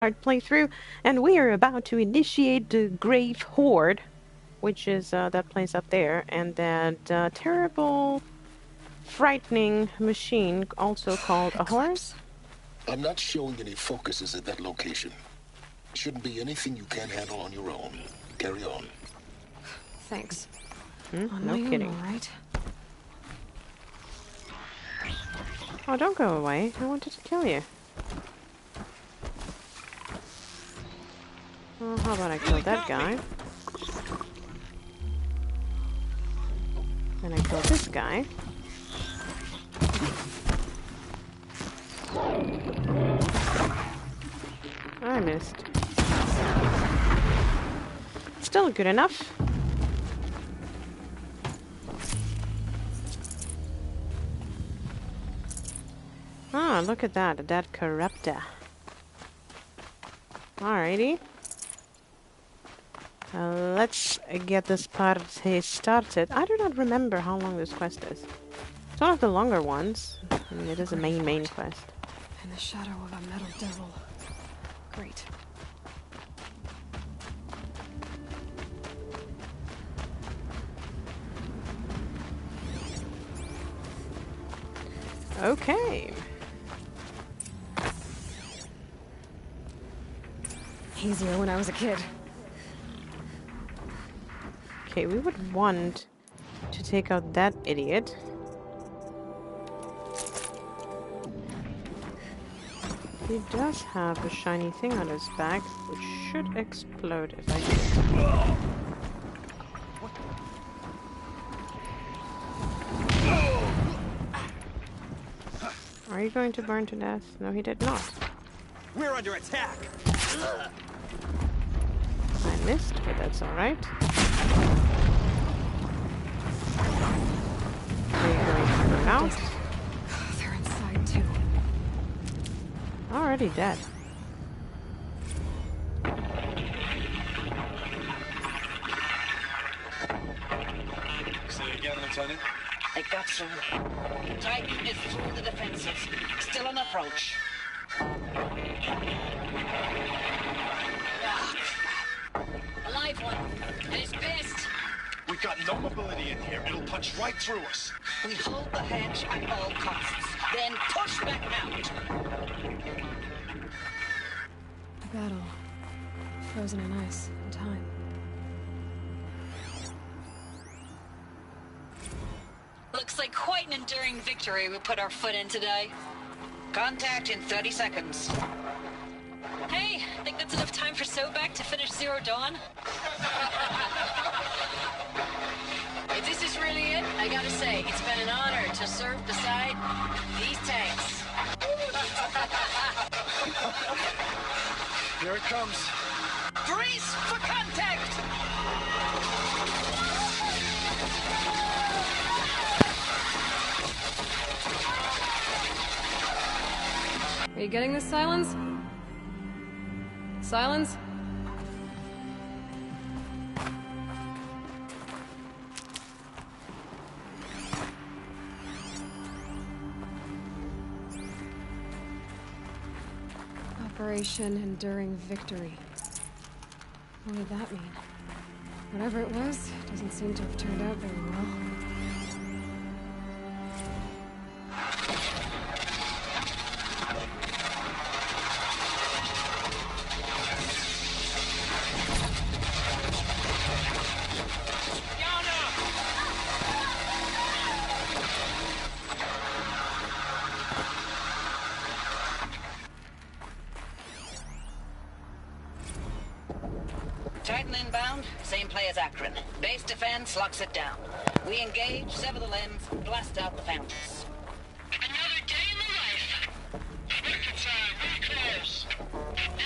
playthrough, and we are about to initiate the Grave-Hoard, which is that place up there, and that terrible, frightening machine, also called a horse. I'm not showing any focuses at that location. Shouldn't be anything you can't handle on your own. Carry on. Thanks. No kidding. All right. Oh, don't go away. I wanted to kill you. Well, how about I kill that guy? Then I kill this guy. I missed. Still good enough. Ah, look at that. That corruptor. Alrighty. Let's get this party started. I do not remember how long this quest is. It's one of the longer ones. I mean, it is a main quest. In the shadow of a metal devil. Great. Okay. Easier when I was a kid. Okay, we would want to take out that idiot. He does have a shiny thing on his back, which should explode if I hit it. Are you going to burn to death? No, he did not. We're under attack. I missed, but that's alright. Are you going to burn out? They're inside too. Already dead. Say it again, Lieutenant. I got some. Titan is through the defenses. Still an approach. A live one. And he's pissed. We've got no mobility in here. It'll punch right through us. We hold the hedge at all costs. Then push back out. The battle. Frozen in ice and time. Looks like quite an enduring victory we put our foot in today. Contact in 30 seconds. Hey, think that's enough time for Sobek to finish Zero Dawn? If this is really it, I gotta say, it's been an honor to serve beside these tanks. Here it comes. Grease for contact! Are you getting this, Silence? Silence? Operation Enduring Victory. What did that mean? Whatever it was, it doesn't seem to have turned out very well. Titan inbound, same play as Akron. Base defense locks it down. We engage, sever the limbs, blast out the fountains. Another day in the life. Reconcile, we close.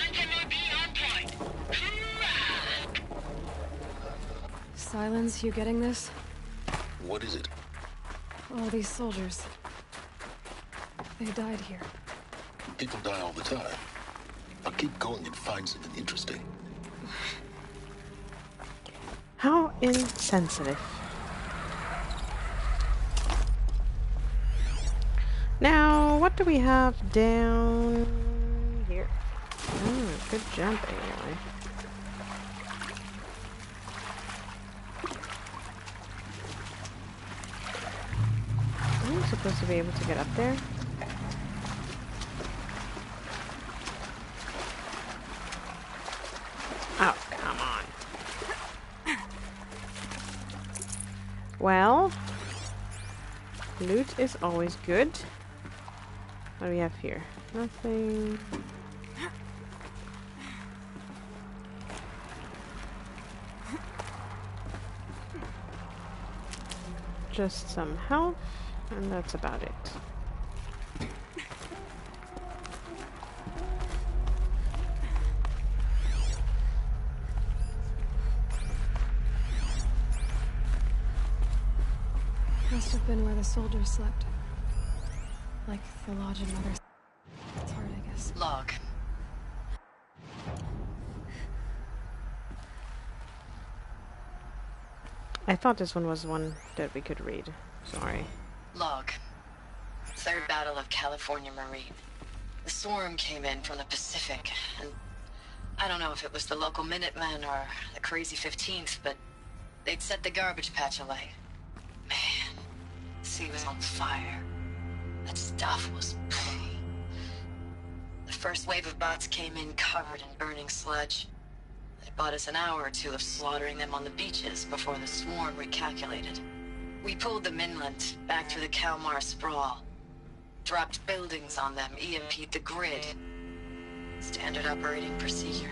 Anthony on point. Hoorah! Silence, you getting this? What is it? All these soldiers. They died here. People die all the time. I'll keep going and find something interesting. How insensitive. Now, what do we have down here? Good jump, anyway. I'm supposed to be able to get up there. Oh, come on. Well, loot is always good. What do we have here? Nothing. Just some health, and that's about it. Must have been where the soldiers slept. Like the lodge in Mother's. It's hard, I guess. Log. I thought this one was one that we could read. Sorry. Log. Third Battle of California Marine. The swarm came in from the Pacific, and I don't know if it was the local Minutemen or the crazy 15th, but they'd set the garbage patch alight. Man, the sea was on fire. That stuff was pretty. The first wave of bots came in covered in burning sludge. It bought us an hour or two of slaughtering them on the beaches before the swarm recalculated. We pulled them inland, back through the Kalmar sprawl. Dropped buildings on them, EMP'd the grid. Standard operating procedure.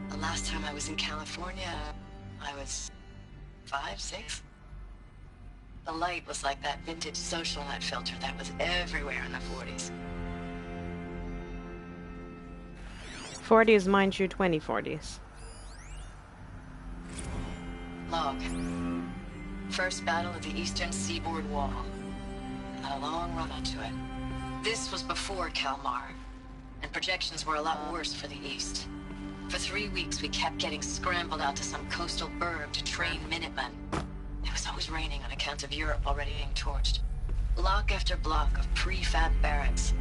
The last time I was in California, I was 5, 6? The light was like that vintage social net filter that was everywhere in the 40s. 40s, mind you, 2040s. Log. First battle of the eastern seaboard wall. Had a long run up to it. This was before Kalmar, and projections were a lot worse for the east. For 3 weeks, we kept getting scrambled out to some coastal burg to train Minutemen. It was always raining on account of Europe already being torched. Block after block of prefab barracks.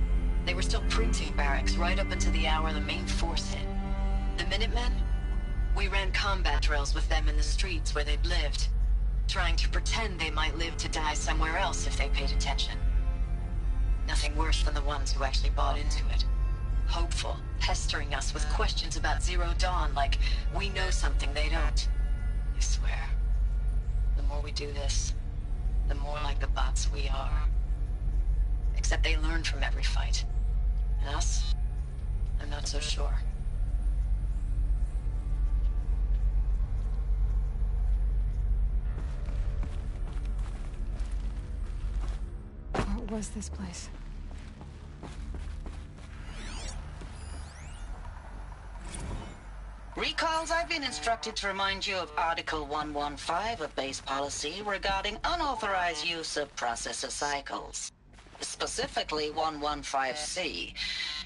They were still printing barracks right up until the hour the main force hit. The Minutemen? We ran combat drills with them in the streets where they'd lived, trying to pretend they might live to die somewhere else if they paid attention. Nothing worse than the ones who actually bought into it. Hopeful, pestering us with questions about Zero Dawn like we know something they don't. I swear, the more we do this, the more like the bots we are. Except they learn from every fight. And us? I'm not so sure. What was this place? Recalls, I've been instructed to remind you of Article 115 of base policy regarding unauthorized use of processor cycles. Specifically 115C.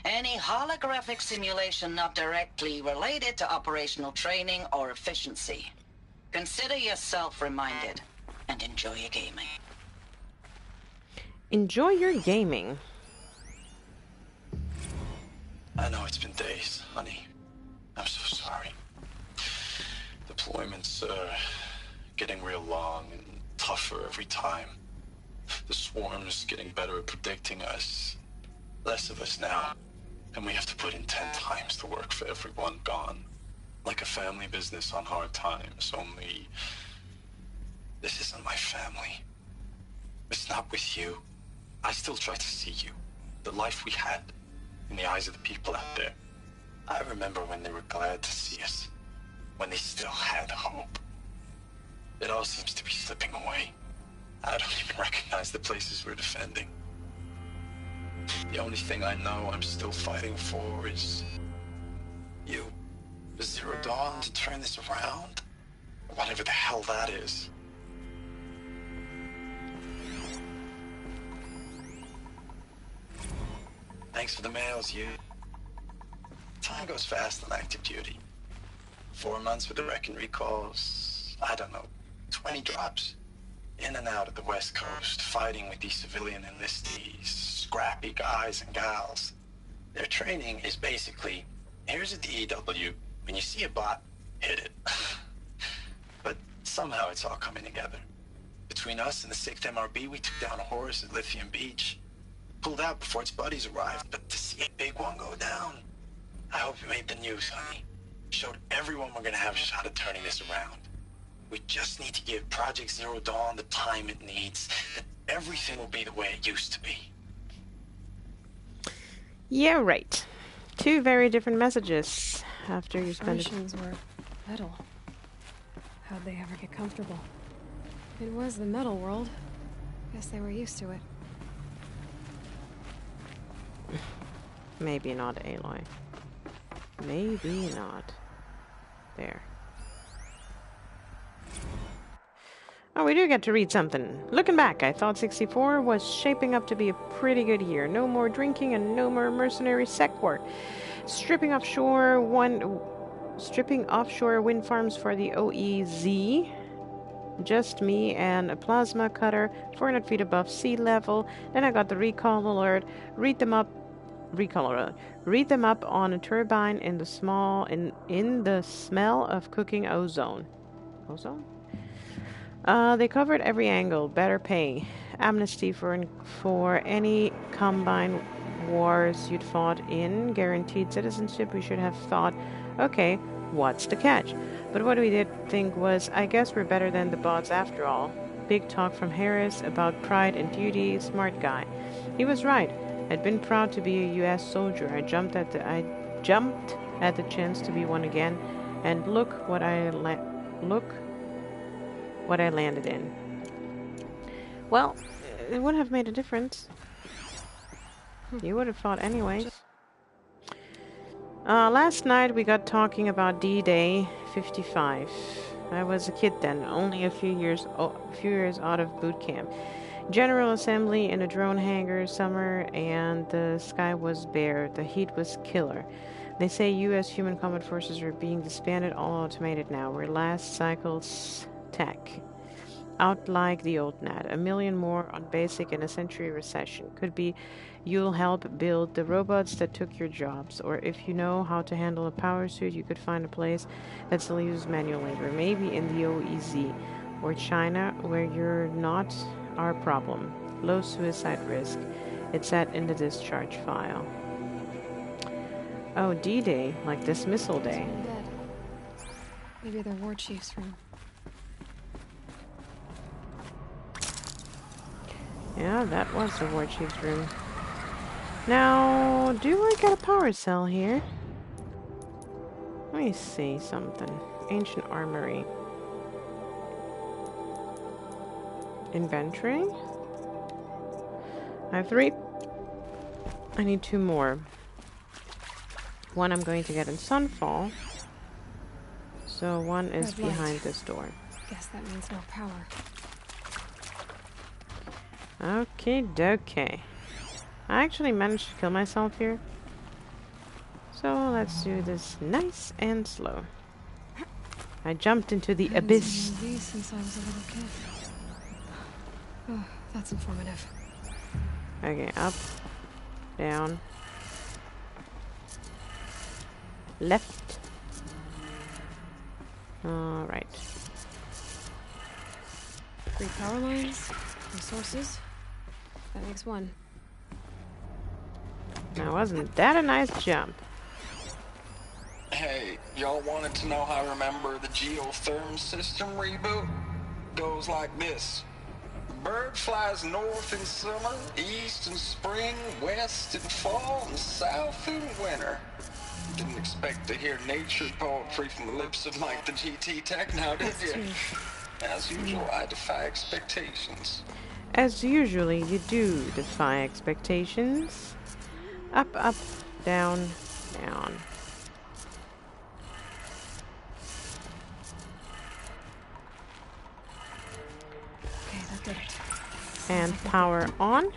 Any holographic simulation not directly related to operational training or efficiency. Consider yourself reminded and enjoy your gaming. Enjoy your gaming. I know it's been days, honey. I'm so sorry. Deployments are getting real long and tougher every time. The swarm's getting better at predicting us. Less of us now. And we have to put in 10 times the work for everyone gone. Like a family business on hard times, only... this isn't my family. It's not with you. I still try to see you. The life we had in the eyes of the people out there. I remember when they were glad to see us. When they still had hope. It all seems to be slipping away. I don't even recognize the places we're defending. The only thing I know I'm still fighting for is... you. The Zero Dawn to turn this around. Whatever the hell that is. Thanks for the mails, you. Time goes fast on active duty. 4 months with the Reckon recalls. I don't know, 20 drops. In and out of the West Coast, fighting with these civilian enlistees, scrappy guys and gals. Their training is basically, here's a DEW, when you see a bot, hit it. But somehow it's all coming together. Between us and the 6th MRB, we took down a horse at Lithium Beach. Pulled out before its buddies arrived, but to see a big one go down, I hope it made the news, honey. Showed everyone we're gonna have a shot at turning this around. We just need to give Project Zero Dawn the time it needs, then everything will be the way it used to be. Yeah, right. Two very different messages after you spend it. Russians were metal. How'd they ever get comfortable? It was the metal world. Guess they were used to it. Maybe not, Aloy. Maybe not. There. Oh, we do get to read something. Looking back, I thought 64 was shaping up to be a pretty good year. No more drinking and no more mercenary sec work. Stripping offshore wind farms for the OEZ. Just me and a plasma cutter 400 feet above sea level. Then I got the recall alert. Read them up on a turbine in the smell of cooking ozone. Ozone? They covered every angle. Better pay. Amnesty for any combine wars you'd fought in. Guaranteed citizenship. We should have thought, okay, what's the catch? But what we did think was, I guess we're better than the bots after all. Big talk from Harris about pride and duty. Smart guy. He was right. I'd been proud to be a U.S. soldier. I jumped at the chance to be one again, and look what I landed in. Well, it would have made a difference. You would have fought anyways. Last night we got talking about D-Day 55. I was a kid then, only a few years out of boot camp. General assembly in a drone hangar summer, and the sky was bare. The heat was killer. They say U.S. human combat forces are being disbanded, all automated now. We're last cycle's tech. Out like the old NAT. 1 million more on basic in a century recession. Could be you'll help build the robots that took your jobs. Or if you know how to handle a power suit, you could find a place that still uses manual labor. Maybe in the OEZ or China, where you're not our problem. Low suicide risk. It's set in the discharge file. Oh, D-Day, like dismissal day. Maybe they're war chief's room. Yeah, that was the war chief's room. Now, do I get a power cell here? Let me see something. Ancient armory. Inventory. I have 3. I need 2 more. One I'm going to get in Sunfall. So one is behind this door. Guess that means no power. Okay, dokie. I actually managed to kill myself here. So let's do this nice and slow. I jumped into the abyss. I've these since I was a little kid. Oh, that's informative. Okay, up, down, left. Alright. 3 power lines, resources. That makes 1. Now, wasn't that a nice jump? Hey, y'all wanted to know how I remember the geotherm system reboot? Goes like this. Bird flies north in summer, east in spring, west in fall, and south in winter. Didn't expect to hear nature poetry from the lips of Mike the GT Tech now, did you? As usual, I defy expectations. As usually, you do defy expectations. Up, up, down, down. Okay, that did it. And power on.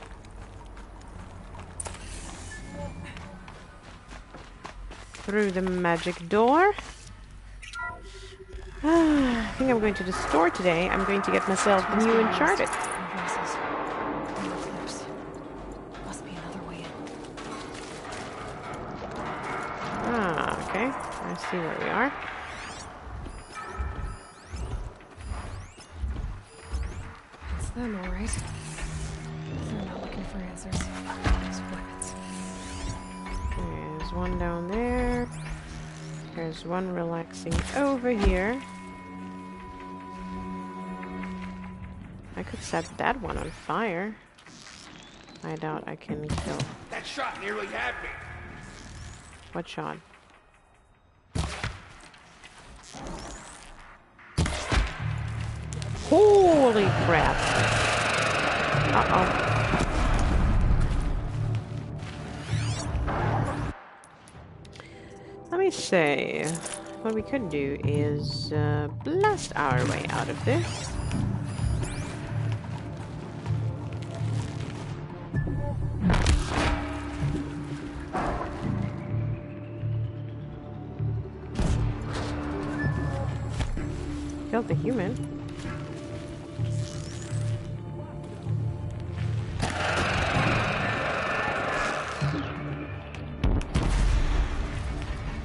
Through the magic door. I think I'm going to the store today. I'm going to get myself the new Uncharted. Must be another way in. Okay, I see where we are. It's them, all right. They're not looking for answers. Just weapons. There's one down there. There's one relaxing over here. I could set that one on fire. I doubt I can kill. That shot nearly had me. What shot? Holy crap! Uh-oh. Let me say, what we could do is blast our way out of this. Killed the human.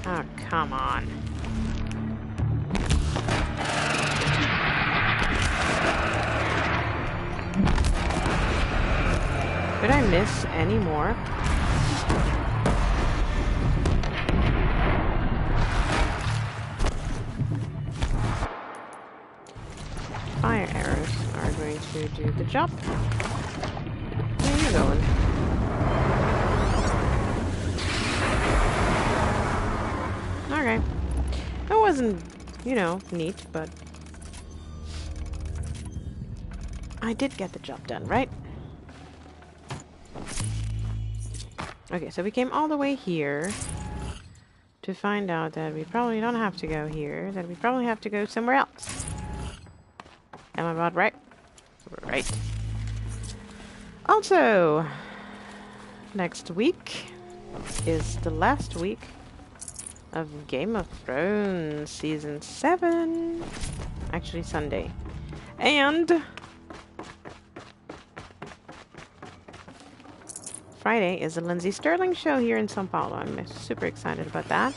Oh, come on. Could I miss any more? Fire arrows are going to do the job. Where are you going? Okay. That wasn't, you know, neat, but I did get the job done, right? Okay, so we came all the way here to find out that we probably don't have to go here, that we probably have to go somewhere else. Am I about right? Right. Also, next week is the last week of Game of Thrones Season 7. Actually, Sunday. And Friday is the Lindsay Sterling show here in Sao Paulo. I'm super excited about that.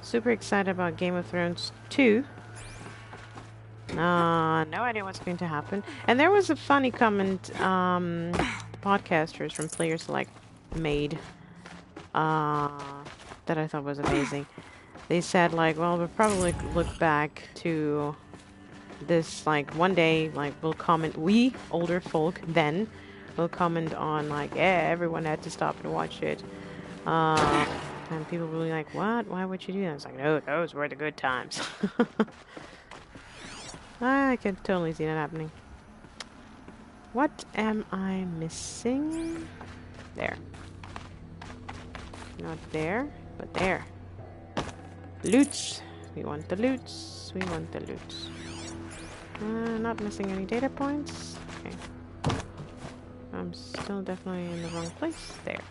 Super excited about Game of Thrones 2. No idea what's going to happen. And there was a funny comment podcasters from Player Select made that I thought was amazing. They said, like, well, we'll probably look back to this, like, one day, like, we'll comment, we, older folk, then, will comment on, like, yeah, everyone had to stop and watch it. And people will be like, what? Why would you do that? It's like, no, those were the good times. I can totally see that happening. What am I missing? There. Not there, but there. Loots. We want the loots. We want the loots. Not missing any data points. Okay. I'm still definitely in the wrong place. There.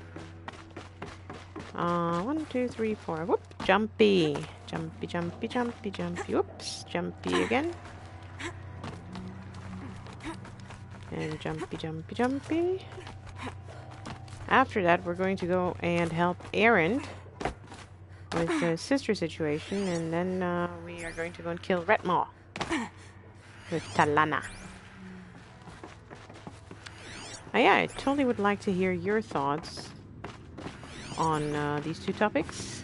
1, 2, 3, 4. Whoop. Jumpy. Jumpy, jumpy, jumpy, jumpy. Whoops. Jumpy again. And jumpy, jumpy, jumpy. After that, we're going to go and help Aaron with the sister situation, and then we are going to go and kill Red Maw with Talana. Yeah, I totally would like to hear your thoughts on these two topics.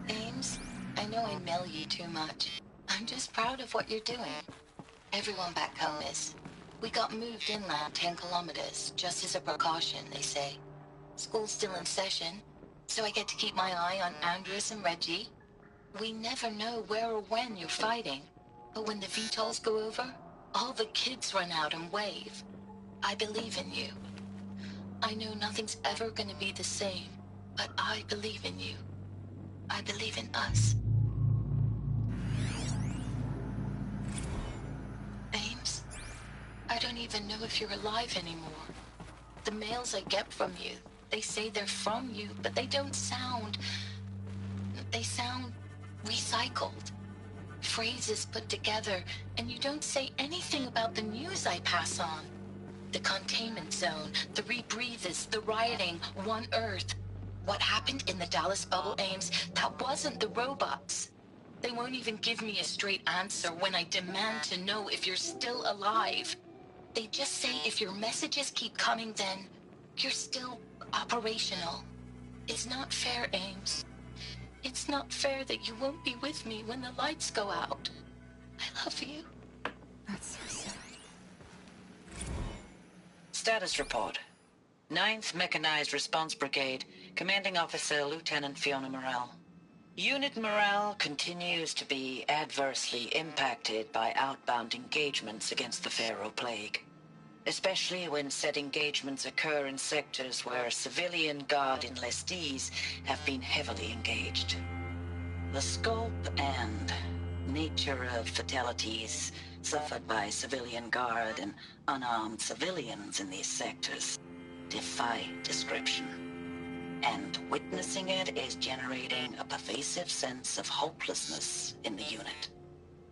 Ames, I know I mail you too much. I'm just proud of what you're doing. Everyone back home is. We got moved inland 10 kilometers, just as a precaution, they say. School's still in session, so I get to keep my eye on Andres and Reggie. We never know where or when you're fighting, but when the VTOLs go over, all the kids run out and wave. I believe in you. I know nothing's ever gonna be the same, but I believe in you. I believe in us. Ames, I don't even know if you're alive anymore. The mails I get from you, they say they're from you, but they don't sound... They sound recycled. Phrases put together, and you don't say anything about the news I pass on. The containment zone, the rebreathers, the rioting, One Earth. What happened in the Dallas bubble, Ames, that wasn't the robots. They won't even give me a straight answer when I demand to know if you're still alive. They just say if your messages keep coming, then you're still operational. It's not fair, Ames. It's not fair that you won't be with me when the lights go out. I love you. That's so sad. Status report. 9th Mechanized Response Brigade, Commanding Officer Lieutenant Fiona Morrell. Unit morale continues to be adversely impacted by outbound engagements against the Pharaoh Plague, especially when said engagements occur in sectors where civilian guard enlistees have been heavily engaged. The scope and nature of fatalities suffered by civilian guard and unarmed civilians in these sectors defy description. And witnessing it is generating a pervasive sense of hopelessness in the unit.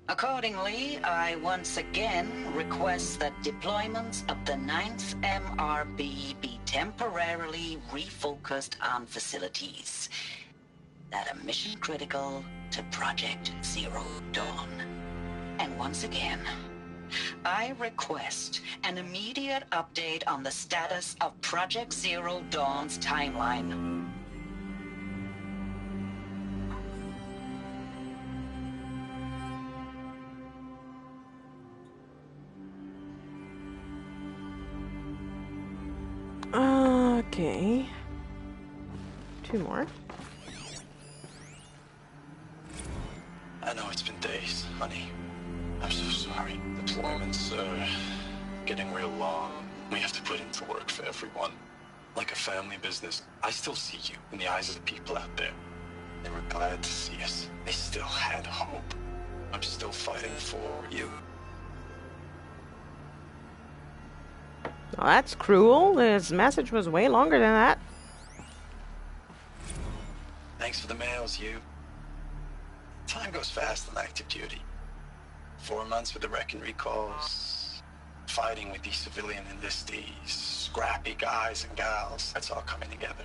Accordingly, I once again request that deployments of the 9th MRB be temporarily refocused on facilities that are mission critical to Project Zero Dawn. And once again, I request an immediate update on the status of Project Zero Dawn's timeline. Okay. 2 more. I know it's been days, honey. I'm so sorry. Deployments are getting real long. We have to put into work for everyone. Like a family business. I still see you in the eyes of the people out there. They were glad to see us. They still had hope. I'm still fighting for you. Well, that's cruel. His message was way longer than that. Thanks for the mails, you. Time goes fast on active duty. 4 months with the wreck and recalls. Fighting with these civilian enlistees. Scrappy guys and gals. That's all coming together.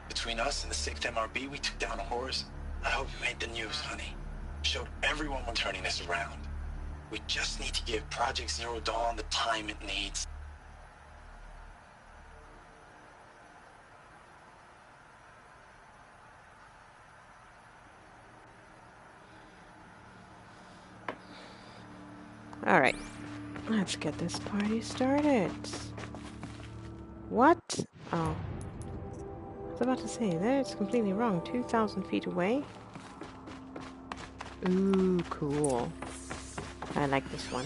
Between us and the 6th MRB, we took down a horse. I hope you made the news, honey. Showed everyone we're turning this around. We just need to give Project Zero Dawn the time it needs. Alright, let's get this party started. What? Oh. I was about to say, that's completely wrong. 2,000 feet away? Ooh, cool. I like this one.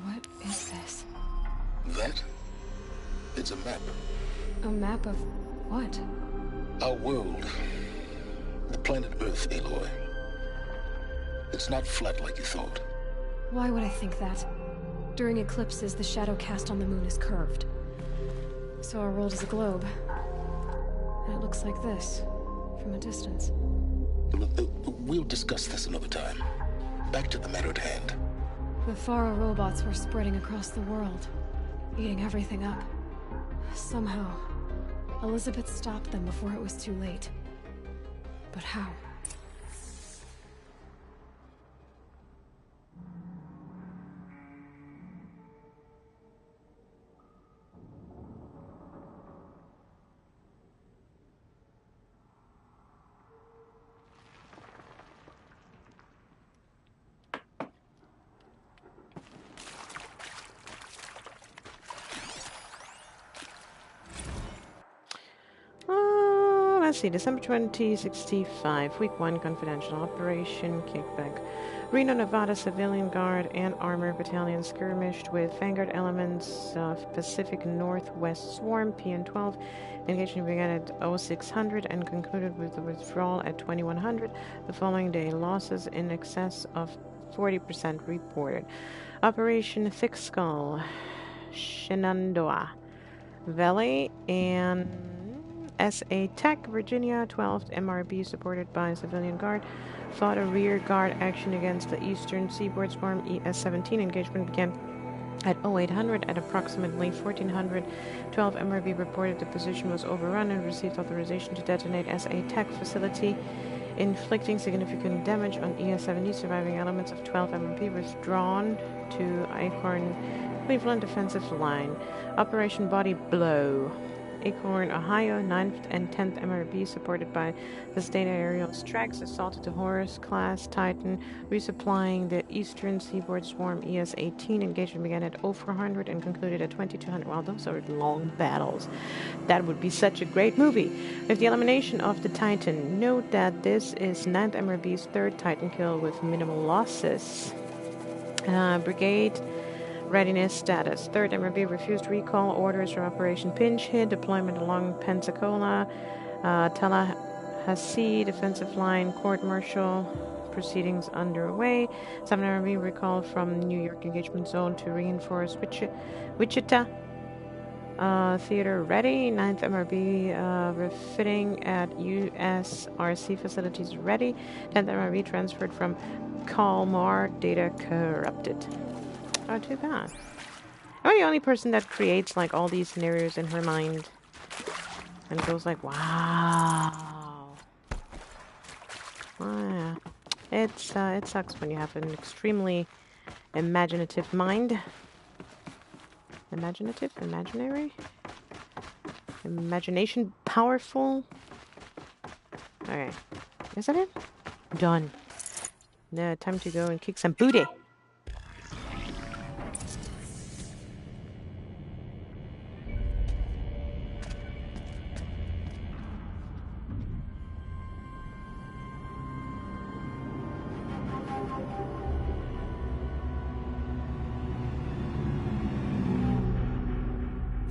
What is this? That? It's a map. A map of what? Our world. The planet Earth, Aloy. It's not flat like you thought. Why would I think that? During eclipses, the shadow cast on the moon is curved. So our world is a globe. And it looks like this, from a distance. We'll discuss this another time. Back to the matter at hand. The Faro robots were spreading across the world, eating everything up. Somehow, Elizabeth stopped them before it was too late. But how? Let's see, December 2065, Week 1, Confidential Operation, Kickback. Reno, Nevada Civilian Guard and Armor Battalion skirmished with Vanguard elements of Pacific Northwest Swarm, PN-12, engaged in brigade at 0600 and concluded with the withdrawal at 2100. The following day, losses in excess of 40% reported. Operation Thick Skull, Shenandoah Valley, and SA Tech, Virginia, 12th MRB, supported by Civilian Guard, fought a rear guard action against the Eastern Seaboard Swarm. ES-17 engagement began At 0800 at approximately 1400, 12 MRV reported the position was overrun and received authorization to detonate as a tech facility, inflicting significant damage on ES-70. Surviving elements of 12 MRV withdrawn to Acorn Cleveland defensive line. Operation Body Blow. Acorn, Ohio, 9th and 10th MRB, supported by the State Aerial Strikes, assaulted the Horus-class Titan, resupplying the eastern seaboard swarm ES-18. Engagement began at 0400 and concluded at 2200. Wow, those are long battles. That would be such a great movie. With the elimination of the Titan, note that this is 9th MRB's third Titan kill with minimal losses. Brigade readiness status. 3rd MRB refused recall orders from Operation Pinch Hit. Deployment along Pensacola, Tallahassee defensive line. Court-martial proceedings underway. 7th MRB recalled from New York engagement zone to reinforce Wichita. Theater ready. 9th MRB refitting at USRC facilities ready. 10th MRB transferred from Kalmar. Data corrupted. Oh, too bad. I'm the only person that creates like all these scenarios in her mind and goes like, wow. Wow. It sucks when you have an extremely imaginative mind. Imaginative? Imaginary? Imagination powerful? Okay. Is that it? Done. Now, time to go and kick some booty.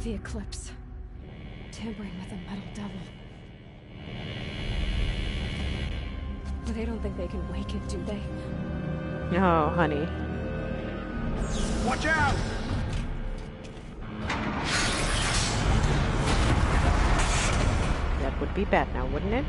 The Eclipse. Tampering with the Metal Devil. But they don't think they can wake it, do they? Oh, honey. Watch out! That would be bad now, wouldn't it?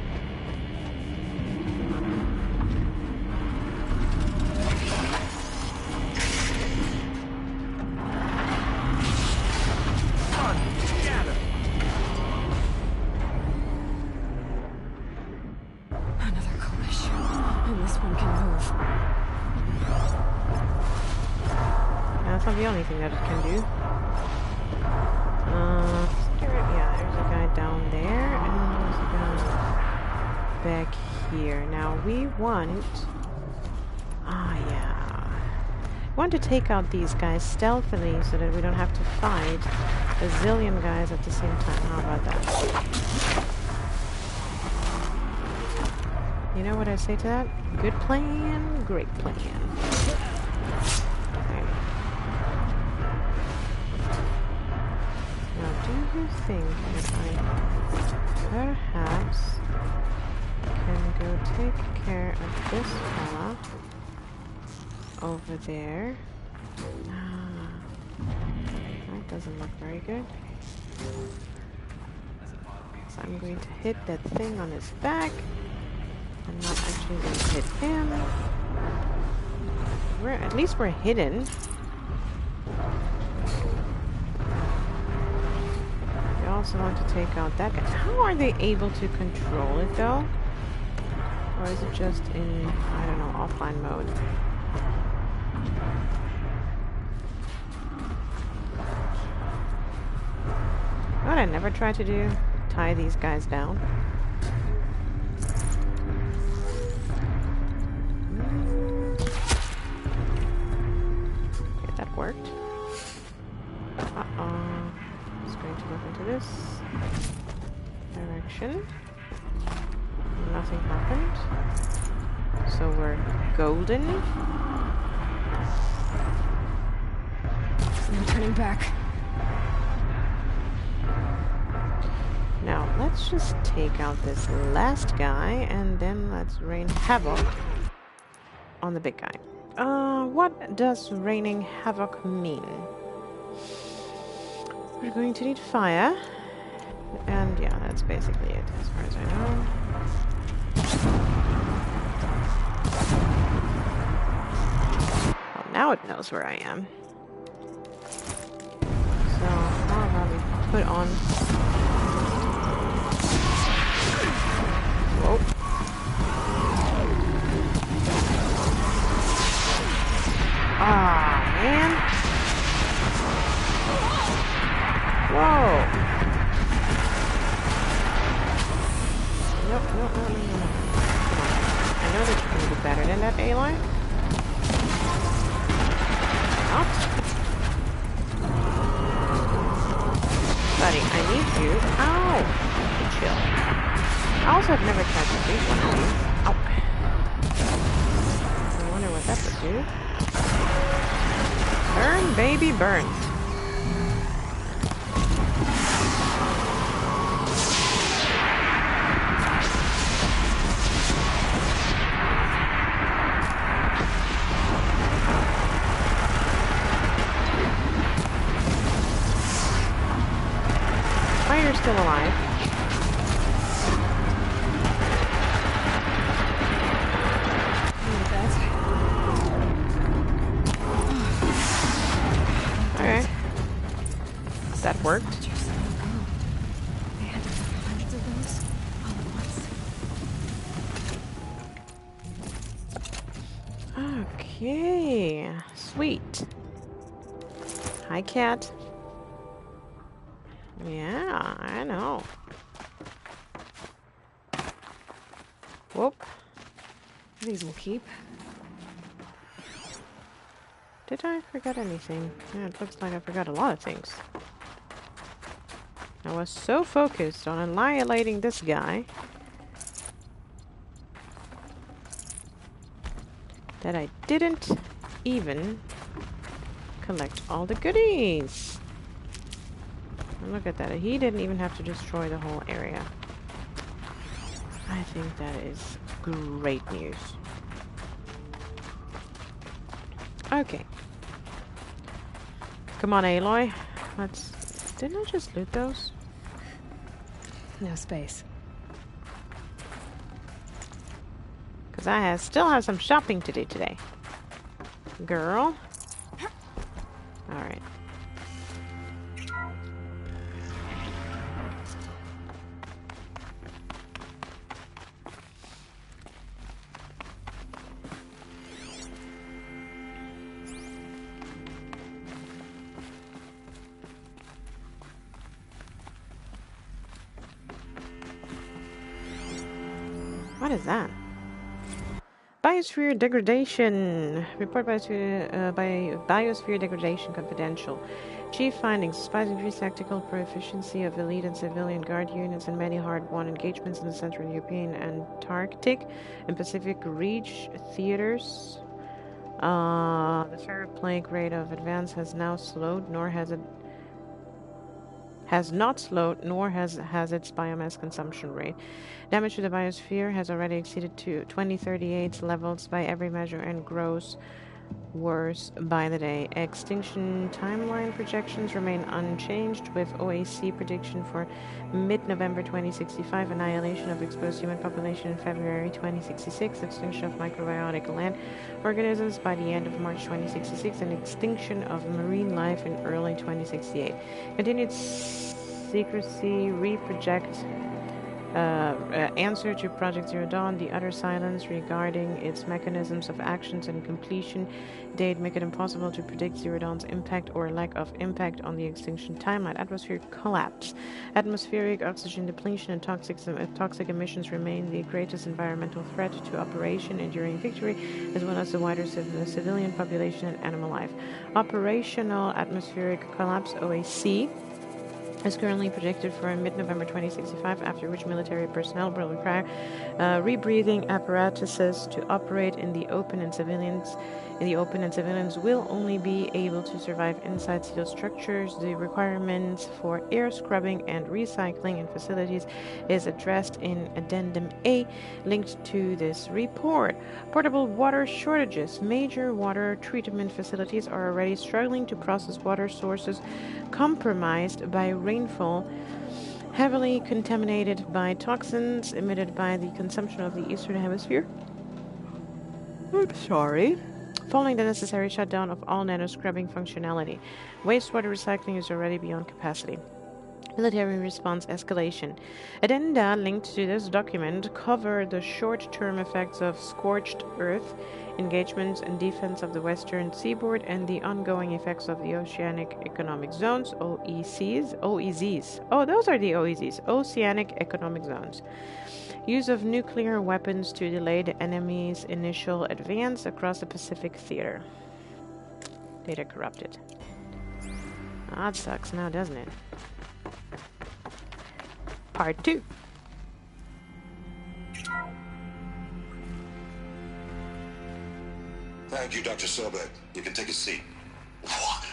Another collision. And this one can move. That's not the only thing that it can do. Yeah, there's a guy down there, and there's a guy back here. Now we want... yeah. We want to take out these guys stealthily so that we don't have to fight a zillion guys at the same time. How about that? You know what I say to that? Good plan, great plan. Okay. Now, do you think that I perhaps can go take care of this fella over there? That doesn't look very good. So I'm going to hit that thing on his back. I'm not actually going to hit him. At least we're hidden. We also want to take out that guy. How are they able to control it though? Or is it just in, I don't know, offline mode? What I never try to do? Tie these guys down. Okay, that worked. Just going to look into this direction. Nothing happened. So we're golden. No turning back. Now, let's just take out this last guy, and then let's rain havoc on the big guy. What does raining havoc mean? We're going to need fire. And yeah, that's basically it, as far as I know. Well, now it knows where I am. it on. Whoa. Ah, man. Whoa. Nope, no. Come on. I know that you can do better than that, Aloy. Not. Buddy, I need you. Ow! To chill. I also have never tried to beat one of these. Ow. I wonder what that would do. Burn, baby, burn. Spider's still alive. Okay. That worked. Okay. Sweet. Hi, cat. Yeah, I know. Whoop. These will keep. Did I forget anything? Yeah, it looks like I forgot a lot of things. I was so focused on annihilating this guy that I didn't even collect all the goodies. And look at that. He didn't even have to destroy the whole area. I think that is great news. Okay. Come on, Aloy. Let's... Didn't I just loot those? No space. Because I still have some shopping to do today. Girl. Alright. What is that? Biosphere degradation. Report biosphere degradation confidential. Chief findings: despite increased tactical proficiency of elite and civilian guard units and many hard-won engagements in the Central European, Antarctic, and Pacific Reach theaters, the ferret plague rate of advance has now slowed, nor has not slowed, nor has its biomass consumption rate. Damage to the biosphere has already exceeded 2038's levels by every measure and grows worse by the day. Extinction timeline projections remain unchanged, with OAC prediction for mid-November 2065, annihilation of exposed human population in February 2066, extinction of microbiotic land organisms by the end of March 2066, and extinction of marine life in early 2068. Continued secrecy, reproject answer to Project Zero Dawn, the utter silence regarding its mechanisms of actions and completion date make it impossible to predict Zero Dawn's impact or lack of impact on the extinction timeline. Atmospheric collapse. Atmospheric oxygen depletion and toxic emissions remain the greatest environmental threat to Operation Enduring Victory, as well as the wider civilian population and animal life. Operational atmospheric collapse, OAC, is currently predicted for mid-November 2065, after which military personnel will require rebreathing apparatuses to operate in the open, and civilians will only be able to survive inside sealed structures. The requirements for air scrubbing and recycling in facilities is addressed in Addendum A, linked to this report. Portable water shortages. Major water treatment facilities are already struggling to process water sources compromised by rainfall, heavily contaminated by toxins emitted by the consumption of the Eastern Hemisphere. I'm sorry. Following the necessary shutdown of all nano-scrubbing functionality. Wastewater recycling is already beyond capacity. Military response escalation. Addenda linked to this document cover the short-term effects of scorched earth, engagements and defense of the western seaboard, and the ongoing effects of the Oceanic Economic Zones, OEZs. Oh, those are the OEZs, Oceanic Economic Zones. Use of nuclear weapons to delay the enemy's initial advance across the Pacific theater. Data corrupted. That sucks now, doesn't it? Part 2. Thank you, Dr. Sobek. You can take a seat. What?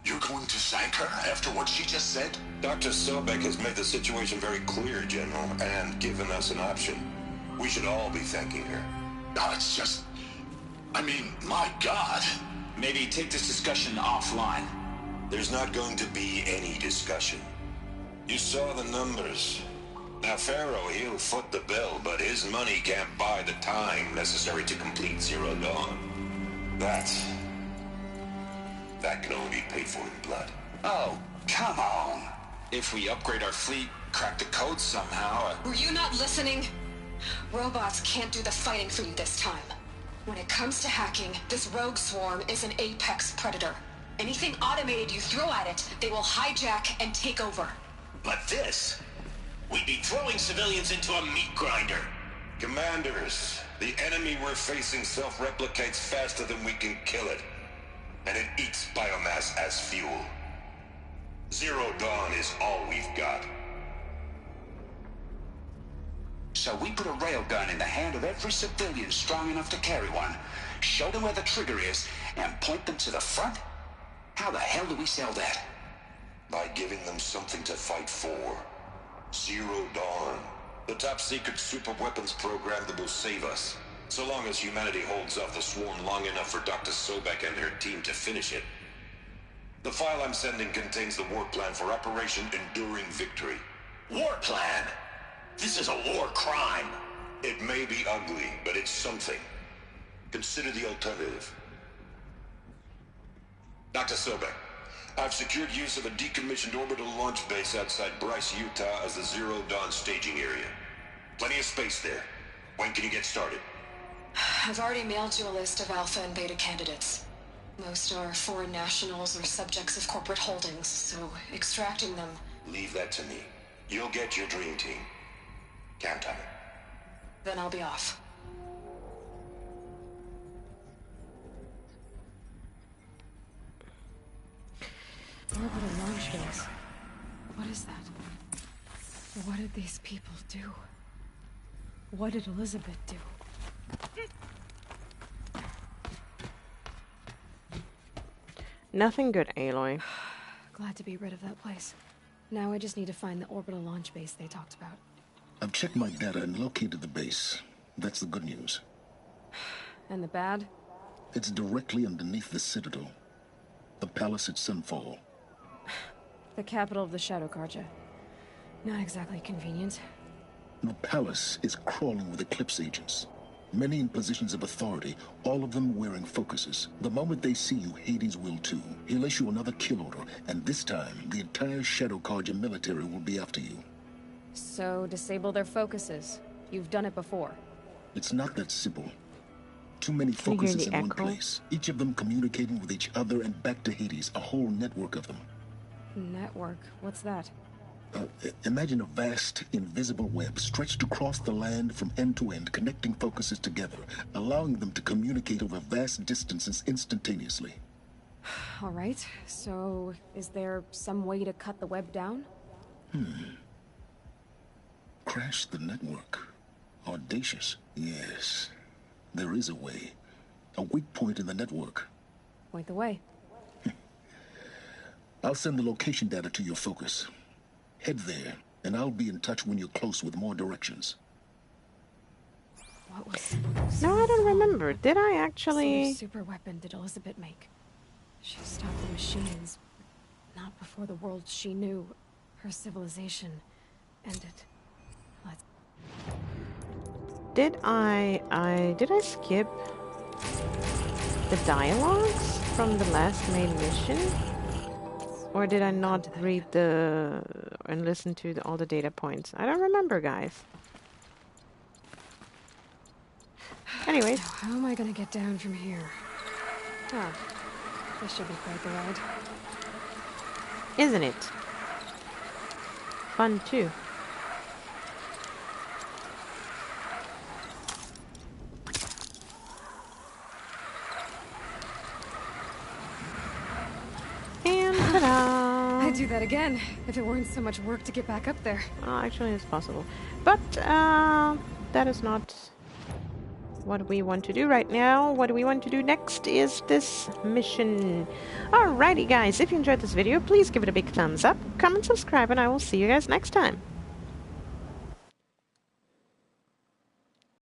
You're going to thank her after what she just said? Dr. Sobek has made the situation very clear, General, and given us an option. We should all be thanking her. No, it's just... I mean, my God. Maybe take this discussion offline. There's not going to be any discussion. You saw the numbers. Now, Pharaoh, he'll foot the bill, but his money can't buy the time necessary to complete Zero Dawn. That can only be paid for in blood. Oh, come on. If we upgrade our fleet, crack the code somehow... Were you not listening? Robots can't do the fighting for you this time. When it comes to hacking, this rogue swarm is an apex predator. Anything automated you throw at it, they will hijack and take over. But this... we'd be throwing civilians into a meat grinder. Commanders, the enemy we're facing self-replicates faster than we can kill it. And it eats biomass as fuel. Zero Dawn is all we've got. So we put a railgun in the hand of every civilian strong enough to carry one, show them where the trigger is, and point them to the front? How the hell do we sell that? By giving them something to fight for. Zero Dawn. The top-secret super-weapons program that will save us. So long as humanity holds off the swarm long enough for Dr. Sobek and her team to finish it. The file I'm sending contains the war plan for Operation Enduring Victory. War plan? This is a war crime. It may be ugly, but it's something. Consider the alternative. Dr. Sobek, I've secured use of a decommissioned orbital launch base outside Bryce, Utah as the Zero Dawn staging area. Plenty of space there. When can you get started? I've already mailed you a list of alpha and beta candidates. Most are foreign nationals or subjects of corporate holdings, so extracting them... Leave that to me. You'll get your dream team. Count on it. Then I'll be off. Orbital launch base. What is that? What did these people do? What did Elizabeth do? Nothing good, Aloy. Glad to be rid of that place. Now I just need to find the orbital launch base they talked about. I've checked my data and located the base. That's the good news. And the bad? It's directly underneath the Citadel. The palace at Sunfall. The capital of the Shadow Carja. Not exactly convenient. The palace is crawling with Eclipse agents. Many in positions of authority, all of them wearing focuses. The moment they see you, Hades will too. He'll issue another kill order, and this time, the entire Shadow Carja military will be after you. So, disable their focuses. You've done it before. It's not that simple. Too many focuses in one place. Each of them communicating with each other and back to Hades, a whole network of them. Network? What's that? Imagine a vast, invisible web stretched across the land from end to end, connecting focuses together, allowing them to communicate over vast distances instantaneously. All right, so is there some way to cut the web down? Crash the network. Audacious. Yes, there is a way. A weak point in the network. Point the way. I'll send the location data to your focus. Head there, and I'll be in touch when you're close with more directions. What was... No, I don't remember. Did I actually... What super weapon did Elizabeth make? She stopped the machines. Not before the world she knew. Her civilization ended. Let's... Did I skip the dialogues from the last main mission? Or did I not read the... and listen to all the data points? I don't remember, guys. Anyways. Now, how am I gonna get down from here? Oh, this should be quite the ride. Isn't it? Fun, too. And ta-da! I'd do that again, if it weren't so much work to get back up there. Actually, it's possible. But, that is not what we want to do right now. What we want to do next is this mission. Alrighty, guys. If you enjoyed this video, please give it a big thumbs up, comment, subscribe, and I will see you guys next time.